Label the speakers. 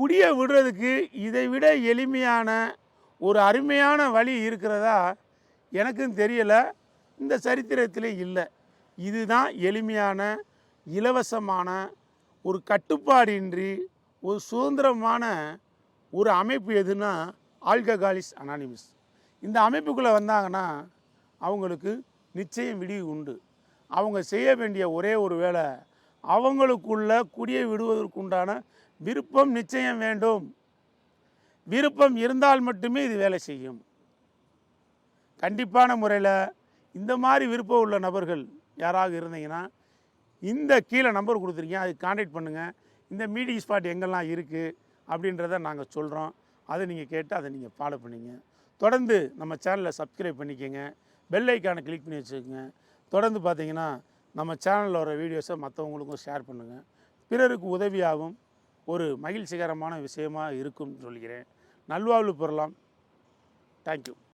Speaker 1: குடியை விடுறதுக்கு இதை விட எளிமையான ஒரு அருமையான வழி இருக்கிறதா எனக்கும் தெரியலை, இந்த சரித்திரத்திலே இல்லை. இதுதான் எளிமையான, இலவசமான, ஒரு கட்டுப்பாடின்றி ஒரு சுதந்திரமான ஒரு அமைப்பு எதுனா ஆல்கஹாலிக்ஸ் அனானிமஸ். இந்த அமைப்புக்குள்ளே வந்தாங்கன்னா அவங்களுக்கு நிச்சயம் விடிவு உண்டு. அவங்க செய்ய வேண்டிய ஒரே ஒரு வேலை, அவங்களுக்குள்ள குடியை விடுவதற்குண்டான விருப்பம் நிச்சயம் வேண்டும். விருப்பம் இருந்தால் மட்டுமே இது வேலை செய்யும். கண்டிப்பான முறையில் இந்த மாதிரி விருப்பம் உள்ள நபர்கள் யாராக இருந்தீங்கன்னா இந்த கீழே நம்பர் கொடுத்துருக்கீங்க, அதுக்கு கான்டாக்ட் பண்ணுங்கள். இந்த மீட்டிங் ஸ்பாட் எங்கெல்லாம் இருக்குது அப்படின்றத நாங்கள் சொல்கிறோம். அதை நீங்கள் கேட்டு அதை நீங்கள் ஃபாலோ பண்ணிங்க. தொடர்ந்து நம்ம சேனலை சப்ஸ்கிரைப் பண்ணிக்கோங்க, பெல் ஐக்கானை கிளிக் பண்ணி வச்சுக்கோங்க. தொடர்ந்து பார்த்தீங்கன்னா நம்ம சேனலில் வர வீடியோஸை மற்றவங்களுக்கும் ஷேர் பண்ணுங்கள். பிறருக்கு உதவியாகவும் ஒரு மகிழ்ச்சிகரமான விஷயமாக இருக்கும்னு சொல்கிறேன். நல்வாழ்வு பெறலாம். தேங்க்யூ.